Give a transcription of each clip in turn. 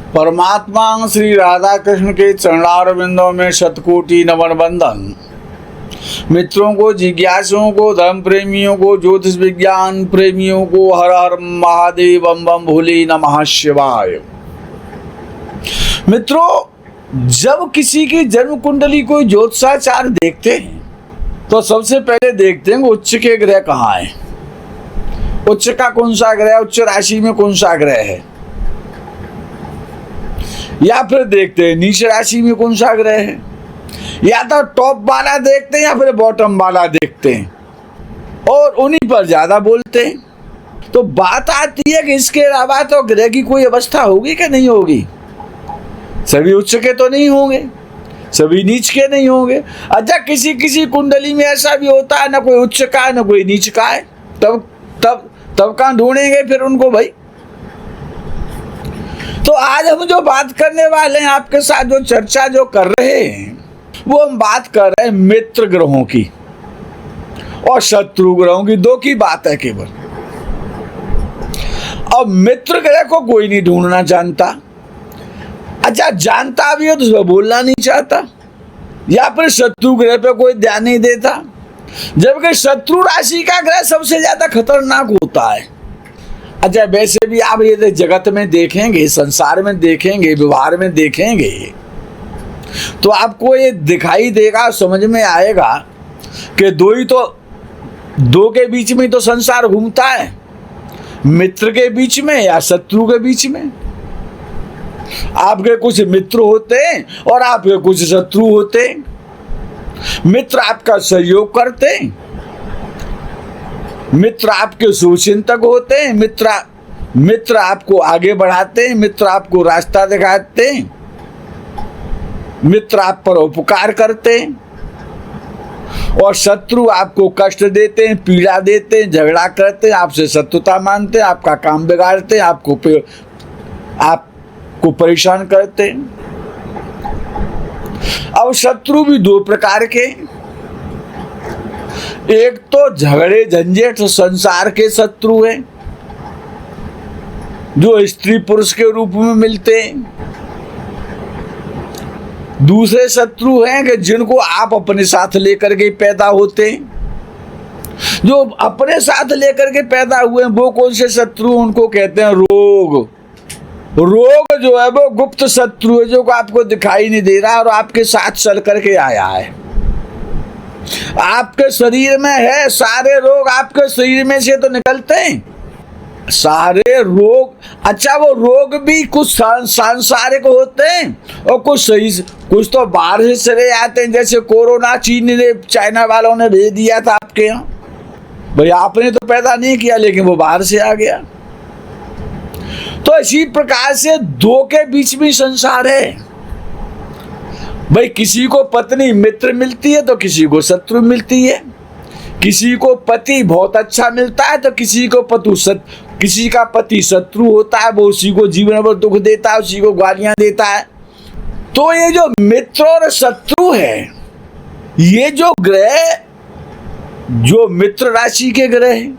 परमात्मा श्री राधा कृष्ण के चरणारविंदों में शतकोटि नमन बंदन। मित्रों को, जिज्ञासुओं को, धर्म प्रेमियों को, ज्योतिष विज्ञान प्रेमियों को हर हर महादेव बम बम भोले नमः शिवाय। मित्रों, जब किसी की जन्म कुंडली कोई ज्योतिषाचार्य देखते हैं तो सबसे पहले देखते हैं उच्च के ग्रह कहाँ है, उच्च का कौन सा ग्रह, उच्च राशि में कौन सा ग्रह है, या फिर देखते हैं नीच राशि में कौन सा ग्रह है, या तो टॉप वाला देखते हैं या फिर बॉटम वाला देखते हैं और उन्हीं पर ज्यादा बोलते हैं। तो बात आती है कि इसके अलावा तो ग्रह की कोई अवस्था होगी कि नहीं होगी। सभी उच्च के तो नहीं होंगे, सभी नीच के नहीं होंगे। अच्छा, किसी किसी कुंडली में ऐसा भी होता है ना कोई उच्च का है ना कोई नीच का है, तब तब तब कहाँ ढूंढेंगे फिर उनको भाई। तो आज हम जो बात करने वाले हैं, आपके साथ जो चर्चा जो कर रहे हैं, वो हम बात कर रहे हैं मित्र ग्रहों की और शत्रु ग्रहों की, दो की बात है केवल। अब मित्र ग्रह को कोई नहीं ढूंढना जानता। अच्छा, जानता भी हो तो उसमें बोलना नहीं चाहता, या फिर शत्रु ग्रह पे कोई ध्यान नहीं देता, जबकि शत्रु राशि का ग्रह सबसे ज्यादा खतरनाक होता है। अच्छा, वैसे भी आप ये जगत में देखेंगे, संसार में देखेंगे, व्यवहार में देखेंगे तो आपको ये दिखाई देगा, समझ में आएगा कि दो के बीच में तो संसार घूमता है, मित्र के बीच में या शत्रु के बीच में। आपके कुछ मित्र होते हैं और आपके कुछ शत्रु होते हैं। मित्र आपका सहयोग करते हैं, मित्र आपके शुभचिंतक होते हैं, मित्र आपको आगे बढ़ाते हैं, मित्र आपको रास्ता दिखाते हैं, मित्र आप पर उपकार करते हैं और शत्रु आपको कष्ट देते हैं, पीड़ा देते हैं, झगड़ा करते हैं, आपसे शत्रुता मानते हैं, आपका काम बिगाड़ते हैं, आपको परेशान करते हैं। अब शत्रु भी दो प्रकार के, एक तो झगड़े झंझट संसार के शत्रु हैं जो स्त्री पुरुष के रूप में मिलते हैं। दूसरे शत्रु हैं कि जिनको आप अपने साथ लेकर के पैदा होते हैं। जो अपने साथ लेकर के पैदा हुए हैं वो कौन से शत्रु, उनको कहते हैं रोग। रोग जो है वो गुप्त शत्रु है जो आपको दिखाई नहीं दे रहा और आपके साथ चल करके आया है, आपके शरीर में है। सारे रोग आपके शरीर में से तो निकलते हैं, सारे रोग। अच्छा, वो रोग भी कुछ सांसारिक होते हैं और कुछ तो बाहर से चले आते हैं, जैसे कोरोना चीन ने, चाइना वालों ने भेज दिया था आपके यहाँ। भाई आपने तो पैदा नहीं किया, लेकिन वो बाहर से आ गया। तो इसी प्रकार से दो के बीच में संसार है भाई। किसी को पत्नी मित्र मिलती है तो किसी को शत्रु मिलती है, किसी को पति बहुत अच्छा मिलता है तो किसी का पति शत्रु होता है, वो उसी को जीवन भर दुख देता है, उसी को गालियां देता है। तो ये जो मित्र और शत्रु है, ये जो ग्रह जो मित्र राशि के ग्रह हैं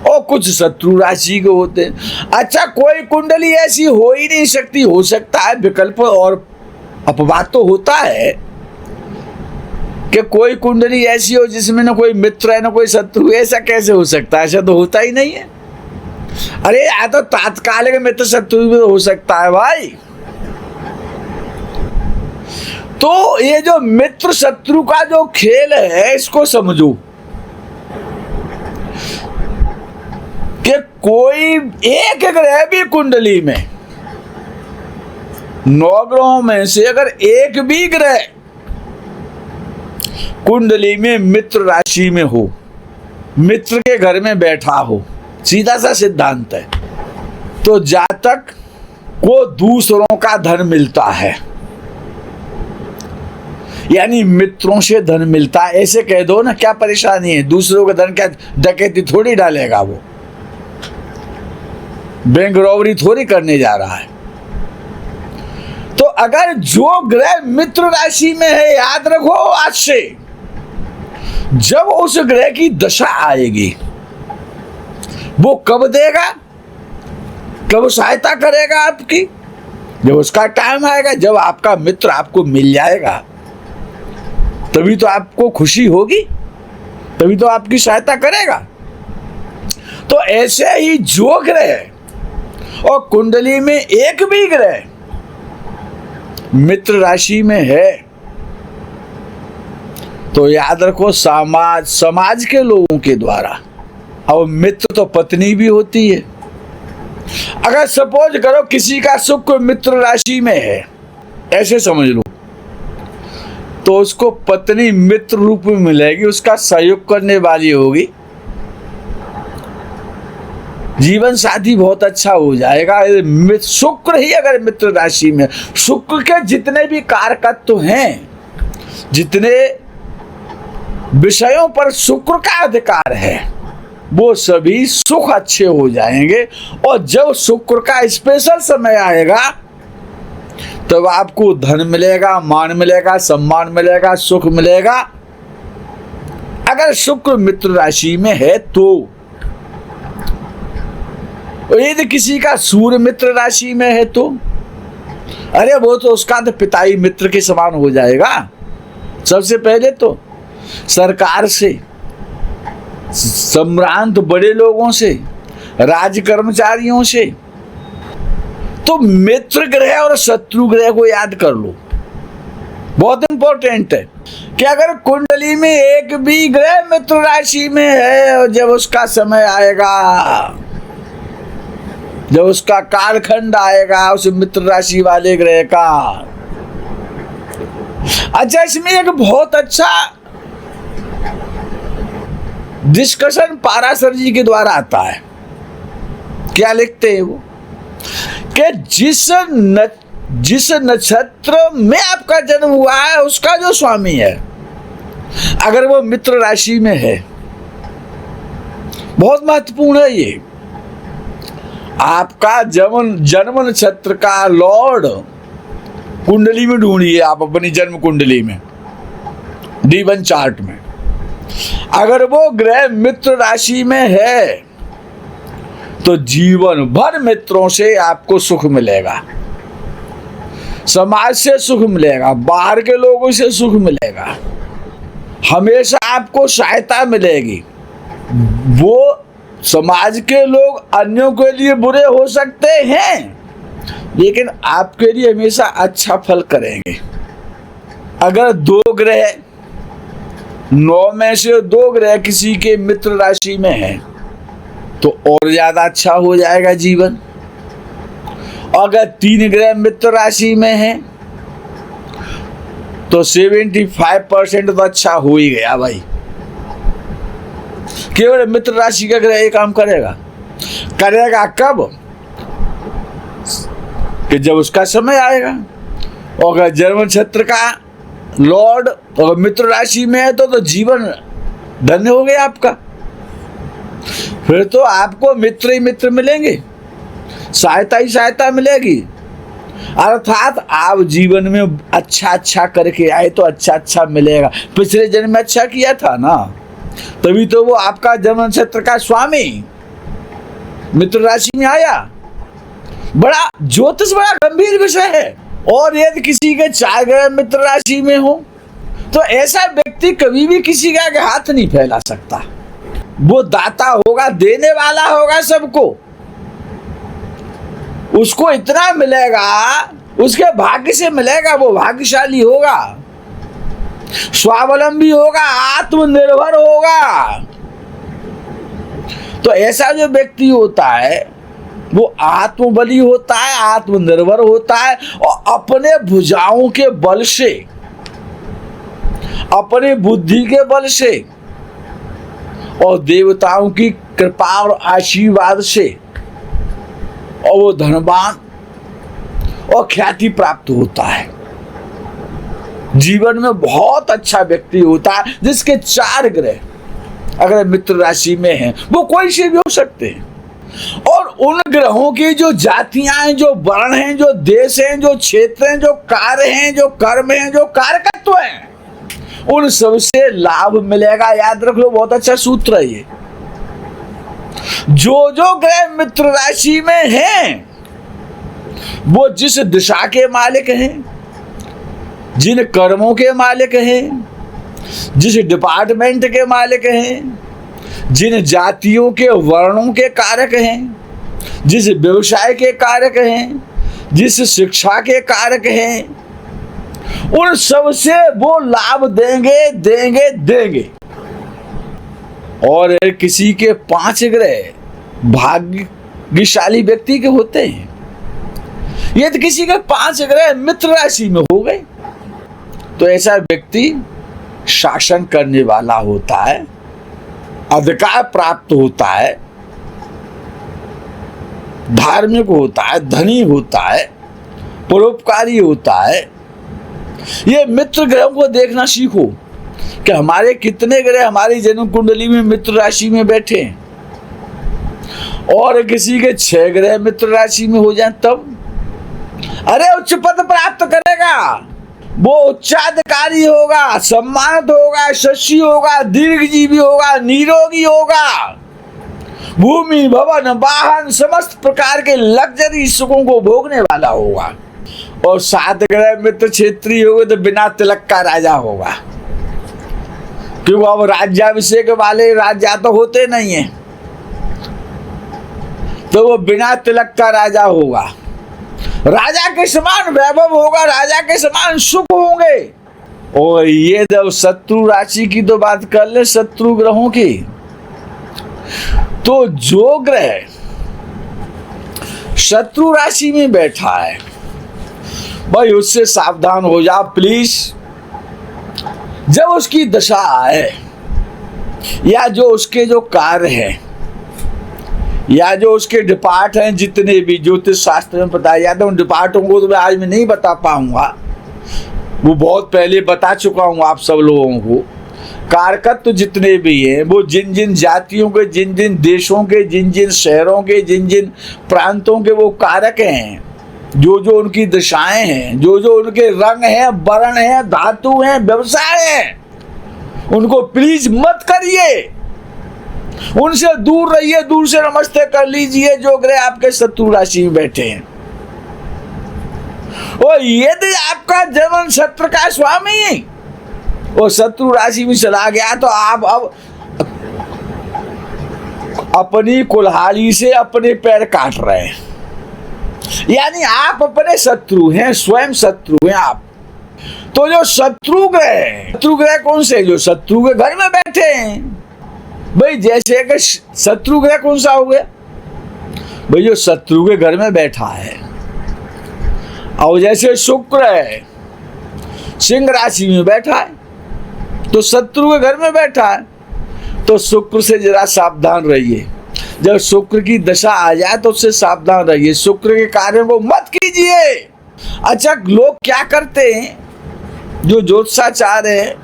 और कुछ शत्रु राशि के होते हैं। अच्छा, कोई कुंडली ऐसी हो ही नहीं सकती, हो सकता है विकल्प और अपवाद तो होता है कि कोई कुंडली ऐसी हो जिसमें ना कोई मित्र है ना कोई शत्रु। ऐसा कैसे हो सकता है? ऐसा तो होता ही नहीं है। अरे या तो तात्कालिक मित्र शत्रु भी हो सकता है भाई। तो ये जो मित्र शत्रु का जो खेल है, इसको समझो कि कोई एक ग्रह भी कुंडली में, 9 ग्रहों में से अगर एक भी ग्रह कुंडली में मित्र राशि में हो, मित्र के घर में बैठा हो, सीधा सा सिद्धांत है, तो जातक को दूसरों का धन मिलता है, यानी मित्रों से धन मिलता है। ऐसे कह दो ना, क्या परेशानी है? दूसरों का धन क्या डकैती थोड़ी डालेगा, वो बैंक रॉबरी थोड़ी करने जा रहा है। तो अगर जो ग्रह मित्र राशि में है, याद रखो आज से, जब उस ग्रह की दशा आएगी, वो कब देगा? कब वो सहायता करेगा आपकी? जब उसका टाइम आएगा, जब आपका मित्र आपको मिल जाएगा, तभी तो आपको खुशी होगी, तभी तो आपकी सहायता करेगा। तो ऐसे ही जो ग्रह और कुंडली में एक भी ग्रह मित्र राशि में है, तो याद रखो समाज के लोगों के द्वारा, और मित्र तो पत्नी भी होती है। अगर सपोज करो किसी का शुक्र मित्र राशि में है, ऐसे समझ लो, तो उसको पत्नी मित्र रूप में मिलेगी, उसका सहयोग करने वाली होगी, जीवन साथी बहुत अच्छा हो जाएगा। शुक्र ही अगर मित्र राशि में, शुक्र के जितने भी कारकत्व हैं, जितने विषयों पर शुक्र का अधिकार है, वो सभी सुख अच्छे हो जाएंगे। और जब शुक्र का स्पेशल समय आएगा, तब आपको धन मिलेगा, मान मिलेगा, सम्मान मिलेगा, सुख मिलेगा, अगर शुक्र मित्र राशि में है तो। यदि किसी का सूर्य मित्र राशि में है तो अरे वो तो उसका तो पिता ही मित्र के समान हो जाएगा। सबसे पहले तो सरकार से, सम्रांत बड़े लोगों से, राज कर्मचारियों से। तो मित्र ग्रह और शत्रु ग्रह को याद कर लो, बहुत इंपॉर्टेंट है कि अगर कुंडली में एक भी ग्रह मित्र राशि में है, और जब उसका समय आएगा, जब उसका कालखंड आएगा उस मित्र राशि वाले ग्रह का। अच्छा, इसमें एक बहुत अच्छा डिस्कशन पाराशर जी के द्वारा आता है। क्या लिखते हैं वो कि जिस नक्षत्र में आपका जन्म हुआ है, उसका जो स्वामी है, अगर वो मित्र राशि में है, बहुत महत्वपूर्ण है ये। आपका जन्म नक्षत्र का लॉर्ड कुंडली में ढूंढिए, आप अपनी जन्म कुंडली में, D1 चार्ट में, अगर वो ग्रह मित्र राशि में है, तो जीवन भर मित्रों से आपको सुख मिलेगा, समाज से सुख मिलेगा, बाहर के लोगों से सुख मिलेगा, हमेशा आपको सहायता मिलेगी। वो समाज के लोग अन्यों के लिए बुरे हो सकते हैं, लेकिन आपके लिए हमेशा अच्छा फल करेंगे। अगर 2 ग्रह, 9 में से 2 ग्रह किसी के मित्र राशि में है, तो और ज्यादा अच्छा हो जाएगा जीवन। अगर 3 ग्रह मित्र राशि में है, तो 75% तो अच्छा हो ही गया भाई। केवल मित्र राशि का ग्रह ये काम करेगा कब? कि जब उसका समय आएगा। और अगर जन्म नक्षत्र का लॉर्ड और मित्र राशि में है, तो जीवन धन्य हो गया आपका। फिर तो आपको मित्र ही मित्र मिलेंगे, सहायता ही सहायता मिलेगी। अर्थात आप जीवन में अच्छा करके आए तो अच्छा मिलेगा। पिछले जन्म में अच्छा किया था ना, तभी तो वो आपका जन्म नक्षत्र का स्वामी मित्र राशि में आया। बड़ा ज्योतिष बड़ा गंभीर विषय है। और यदि किसी के 4 ग्रह मित्र राशि में हो, तो ऐसा व्यक्ति कभी भी किसी का आगे हाथ नहीं फैला सकता। वो दाता होगा, देने वाला होगा सबको। उसको इतना मिलेगा, उसके भाग्य से मिलेगा, वो भाग्यशाली होगा, स्वावलंबी होगा, आत्मनिर्भर होगा। तो ऐसा जो व्यक्ति होता है, वो आत्मबली होता है, आत्मनिर्भर होता है, और अपने भुजाओं के बल से, अपनी बुद्धि के बल से, और देवताओं की कृपा और आशीर्वाद से, और वो धनवान और ख्याति प्राप्त होता है। जीवन में बहुत अच्छा व्यक्ति होता है जिसके 4 ग्रह अगर मित्र राशि में हैं। वो कोई से भी हो सकते हैं। और उन ग्रहों की जो जातियां हैं, जो वर्ण हैं, जो देश हैं, जो क्षेत्र हैं, जो कार्य हैं, जो कर्म हैं, जो कारकत्व हैं, उन सबसे लाभ मिलेगा। याद रख लो, बहुत अच्छा सूत्र है ये। जो जो ग्रह मित्र राशि में हैं वो जिस दिशा के मालिक हैं, जिन कर्मों के मालिक हैं, जिस डिपार्टमेंट के मालिक हैं, जिन जातियों के वर्णों के कारक हैं, जिस व्यवसाय के कारक हैं, जिस शिक्षा के कारक हैं, उन सब से वो लाभ देंगे देंगे देंगे। और किसी के 5 ग्रह भाग्यशाली व्यक्ति के होते हैं, ये तो किसी के 5 ग्रह मित्र राशि में हो गए, तो ऐसा व्यक्ति शासन करने वाला होता है, अधिकार प्राप्त होता है, धार्मिक होता है, धनी होता है, परोपकारी होता है। ये मित्र ग्रहों को देखना सीखो कि हमारे कितने ग्रह हमारी जन्म कुंडली में मित्र राशि में बैठे हैं, और किसी के 6 ग्रह मित्र राशि में हो जाए तब अरे उच्च पद प्राप्त करेगा, वो उच्चाधिकारी होगा, सम्मानित होगा, यशस्वी होगा, दीर्घजीवी होगा, निरोगी होगा, भूमि भवन वाहन समस्त प्रकार के लग्जरी सुखों को भोगने वाला होगा। और 7 ग्रह मित्र क्षेत्रीय होंगे तो बिना तिलक का राजा होगा, क्योंकि अब राज्याभिषेक वाले राजा तो होते नहीं है, तो वो बिना तिलक का राजा होगा। राजा के समान वैभव होगा, राजा के समान सुख होंगे। और ये जब शत्रु राशि की तो बात कर ले, शत्रु ग्रहों की, तो जो ग्रह शत्रु राशि में बैठा है भाई उससे सावधान हो जा प्लीज। जब उसकी दशा आए या जो उसके जो कार्य है या जो उसके डिपार्ट हैं, जितने भी ज्योतिष शास्त्र में बताया जाता है, उन डिपार्टों को तो मैं आज में नहीं बता पाऊंगा, वो बहुत पहले बता चुका हूं आप सब लोगों को। कारकत्व तो जितने भी हैं वो जिन जिन जातियों के, जिन जिन देशों के, जिन जिन शहरों के, जिन जिन प्रांतों के वो कारक हैं, जो जो उनकी दिशाएं हैं, जो जो उनके रंग हैं, वर्ण हैं, धातु हैं, व्यवसाय हैं, उनको प्लीज मत करिए, उनसे दूर रहिए, दूर से नमस्ते कर लीजिए जो ग्रह आपके शत्रु राशि में बैठे हैं। और यदि आपका जन्म शत्रु का स्वामी वो शत्रु राशि में चला गया तो आप अब अपनी कुल्हाड़ी से अपने पैर काट रहे हैं, यानी आप अपने शत्रु हैं, स्वयं शत्रु हैं आप। तो जो शत्रु ग्रह कौन से, जो शत्रु के घर में बैठे हैं भाई, जैसे कि शत्रु ग्रह कौन सा हो गया भाई, जो शत्रु के घर में बैठा है। और जैसे शुक्र है सिंह राशि में बैठा है तो शत्रु के घर में बैठा है, तो शुक्र से जरा सावधान रहिए। जब शुक्र की दशा आ जाए तो उससे सावधान रहिए, शुक्र के कार्यों को मत कीजिए। अच्छा, लोग क्या करते हैं, जो ज्योतिषाचार्य हैं,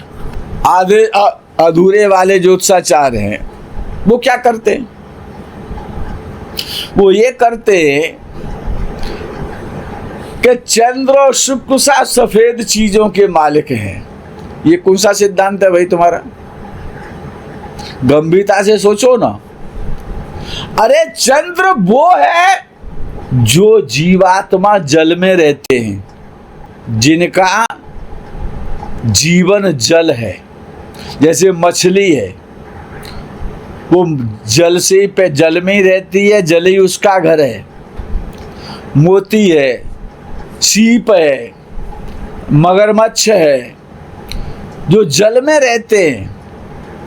आधे अधूरे वाले ज्योतिषाचार्य हैं, वो क्या करते हैं, वो ये करते हैं कि चंद्र और शुक्र सा सफेद चीजों के मालिक हैं। ये कौन सा सिद्धांत है भाई तुम्हारा, गंभीरता से सोचो ना। अरे चंद्र वो है जो जीवात्मा जल में रहते हैं, जिनका जीवन जल है। जैसे मछली है, वो जल से पे जल में ही रहती है, जल ही उसका घर है। मोती है, सीप है, मगरमच्छ है, जो जल में रहते हैं,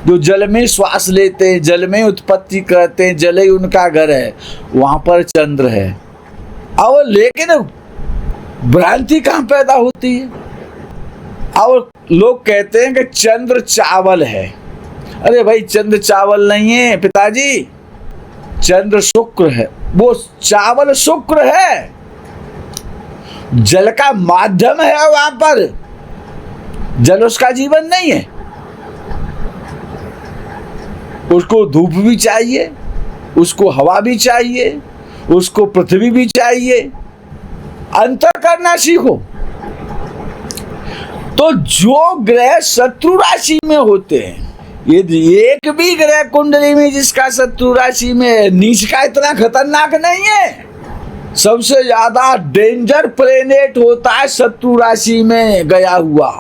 जो जल में श्वास लेते हैं, जल में उत्पत्ति करते हैं, जल ही उनका घर है, वहां पर चंद्र है। अब लेकिन भ्रांति कहाँ पैदा होती है, और लोग कहते हैं कि चंद्र चावल है। अरे भाई चंद्र चावल नहीं है पिताजी, चंद्र शुक्र है। वो चावल शुक्र है, जल का माध्यम है, वहां पर जल उसका जीवन नहीं है। उसको धूप भी चाहिए, उसको हवा भी चाहिए, उसको पृथ्वी भी चाहिए। अंतर करना सीखो। तो जो ग्रह शत्रु राशि में होते हैं यदि एक भी ग्रह कुंडली में जिसका शत्रु राशि में नीच का इतना खतरनाक नहीं है। सबसे ज्यादा डेंजर प्लेनेट होता है शत्रु राशि में गया हुआ,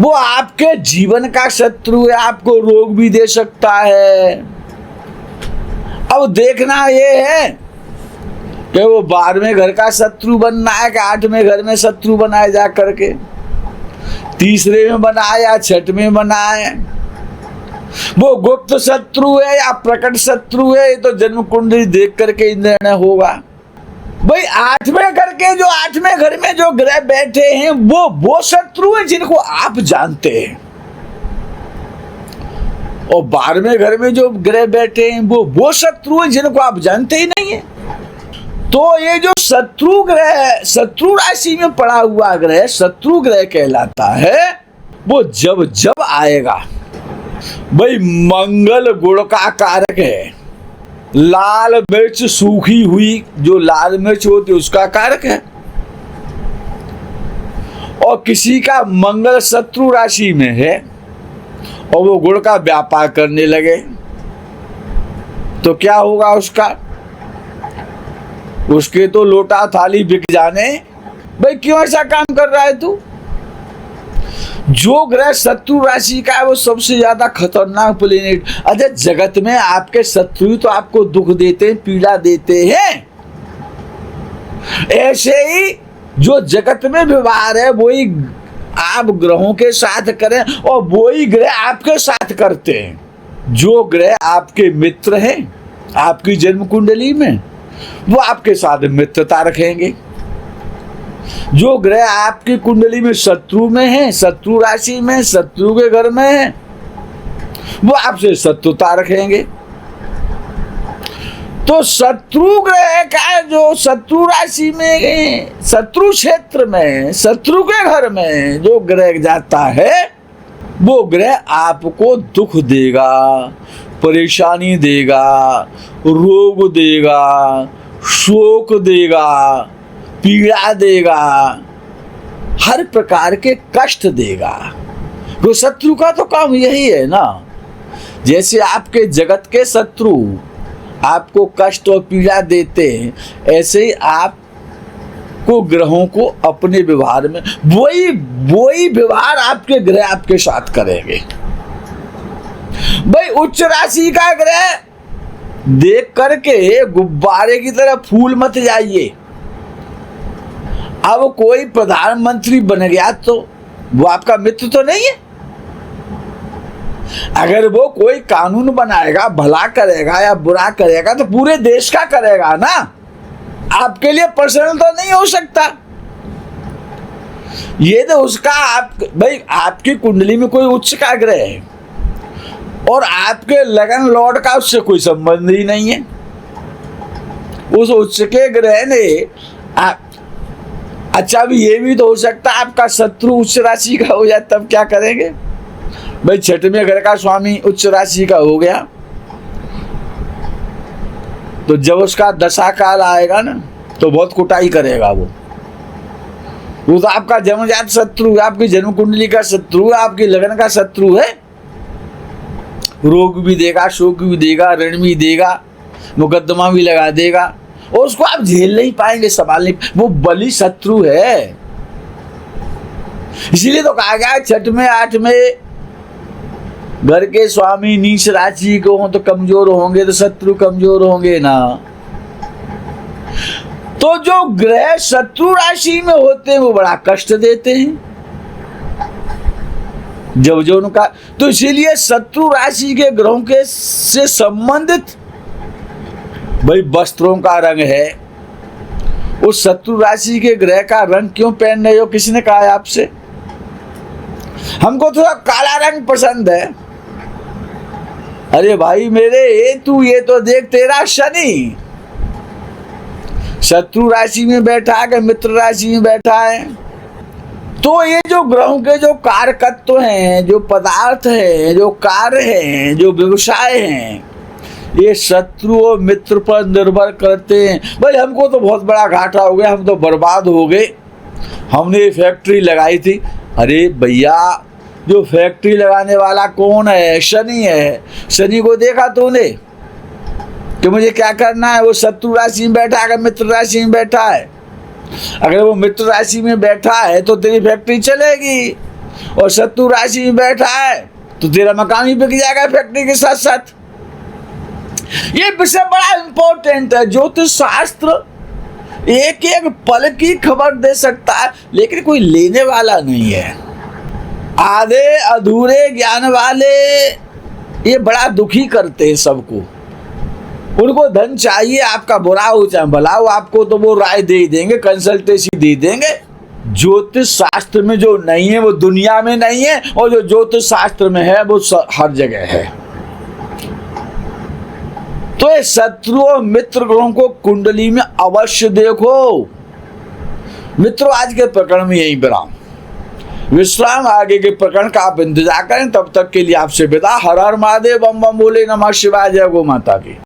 वो आपके जीवन का शत्रु है, आपको रोग भी दे सकता है। अब देखना ये है कि वो 12वें घर का शत्रु बनना है कि 8वें घर में शत्रु बनाए जा करके, 3रे में बनाए या 6वें बनाए, वो गुप्त शत्रु है या प्रकट शत्रु है, ये तो जन्म कुंडली देख करके निर्णय होगा। भाई 8वें घर के जो 8वें घर में जो ग्रह बैठे हैं वो शत्रु है जिनको आप जानते हैं, और 12वें घर में जो ग्रह बैठे हैं वो शत्रु है जिनको आप जानते ही नहीं है। तो ये जो शत्रु ग्रह शत्रु राशि में पड़ा हुआ ग्रह शत्रु ग्रह कहलाता है। वो जब जब आएगा, भाई मंगल गुण का कारक है, लाल मिर्च सूखी हुई जो लाल मिर्च होती है उसका कारक है, और किसी का मंगल शत्रु राशि में है और वो गुड़ का व्यापार करने लगे तो क्या होगा उसके तो लोटा थाली बिक जाने। भाई क्यों ऐसा काम कर रहा है तू? जो ग्रह शत्रु राशि का है वो सबसे ज्यादा खतरनाक प्लेनेट। अच्छा, जगत में आपके शत्रु तो आपको दुख देते हैं, पीड़ा देते हैं, ऐसे ही जो जगत में व्यवहार है वही आप ग्रहों के साथ करें और वही ग्रह आपके साथ करते हैं। जो ग्रह आपके मित्र हैं आपकी जन्म कुंडली में वो आपके साथ मित्रता रखेंगे, जो ग्रह आपकी कुंडली में शत्रु में है, शत्रु राशि में, शत्रु के घर में है, वो आपसे शत्रुता रखेंगे। तो शत्रु ग्रह का जो शत्रु राशि में, शत्रु क्षेत्र में, शत्रु के घर में जो ग्रह जाता है वो ग्रह आपको दुख देगा, परेशानी देगा, रोग देगा, शोक देगा, पीड़ा देगा, हर प्रकार के कष्ट देगा। तो शत्रु का तो काम यही है ना। जैसे आपके जगत के शत्रु आपको कष्ट और पीड़ा देते हैं, ऐसे ही आपको ग्रहों को अपने व्यवहार में वही व्यवहार आपके ग्रह आपके साथ करेंगे। भाई उच्च राशि का ग्रह देख करके गुब्बारे की तरह फूल मत जाइए। अब कोई प्रधानमंत्री बन गया तो वो आपका मित्र तो नहीं है। अगर वो कोई कानून बनाएगा, भला करेगा या बुरा करेगा तो पूरे देश का करेगा ना, आपके लिए पर्सनल तो नहीं हो सकता। ये तो उसका भाई आपकी कुंडली में कोई उच्च का ग्रह है और आपके लगन लॉर्ड का उससे कोई संबंध ही नहीं है। उस उच्च के ग्रह ने अच्छा भी ये भी तो हो सकता है आपका शत्रु उच्च राशि का हो जाए, तब क्या करेंगे? भाई 6वें घर का स्वामी उच्च राशि का हो गया तो जब उसका दशा काल आएगा ना तो बहुत कुटाई करेगा वो तो आपका जन्मजात शत्रु है, आपकी जन्म कुंडली का शत्रु है, आपकी लगन का शत्रु है। रोग भी देगा, शोक भी देगा, ऋण भी देगा, मुकदमा भी लगा देगा और उसको आप झेल नहीं पाएंगे, संभाल नहीं। वो बली शत्रु है। इसीलिए तो कहा गया 6वें 8वें घर के स्वामी नीच राशि को हो तो कमजोर होंगे तो शत्रु कमजोर होंगे ना। तो जो ग्रह शत्रु राशि में होते हैं वो बड़ा कष्ट देते हैं जब जो उनका। तो इसीलिए शत्रु राशि के ग्रहों के से संबंधित भाई वस्त्रों का रंग है। उस शत्रु राशि के ग्रह का रंग क्यों पहन रहे हो? किसने कहा है आपसे? हमको थोड़ा काला रंग पसंद है। अरे भाई मेरे तू ये तो देख, तेरा शनि शत्रु राशि में बैठा है कि मित्र राशि में बैठा है। तो ये जो ग्रहों के जो कारकत्व हैं, जो पदार्थ हैं, जो कार्य हैं, जो व्यवसाय हैं, ये शत्रु और मित्र पर निर्भर करते हैं। भाई हमको तो बहुत बड़ा घाटा हो गया, हम तो बर्बाद हो गए। हमने फैक्ट्री लगाई थी। अरे भैया जो फैक्ट्री लगाने वाला कौन है? शनि है। शनि को देखा तूने कि मुझे क्या करना है? वो शत्रु राशि में बैठा है, मित्र राशि में बैठा है। अगर वो मित्र राशि में बैठा है तो तेरी फैक्ट्री चलेगी, और शत्रु राशि में बैठा है तो तेरा मकान ही बिक जाएगा फैक्ट्री के साथ साथ। ये विषय बड़ा इंपॉर्टेंट है। ज्योतिष शास्त्र एक एक पल की खबर दे सकता है, लेकिन कोई लेने वाला नहीं है। आधे अधूरे ज्ञान वाले ये बड़ा दुखी करते हैं सबको। उनको धन चाहिए, आपका बुरा हो चाहे भला हो, आपको तो वो राय दे ही देंगे, कंसल्टेंसी दे देंगे। ज्योतिष शास्त्र में जो नहीं है वो दुनिया में नहीं है, और जो ज्योतिष शास्त्र में है वो हर जगह है। तो ये शत्रु और मित्र ग्रहों को कुंडली में अवश्य देखो। मित्रों, आज के प्रकरण में यही विश्राम। आगे के प्रकरण का आप इंतजार करें। तब तक के लिए आपसे विदा। हर हर महादेव, बम बम बोले, नमः शिवाय, जय गौ माता की।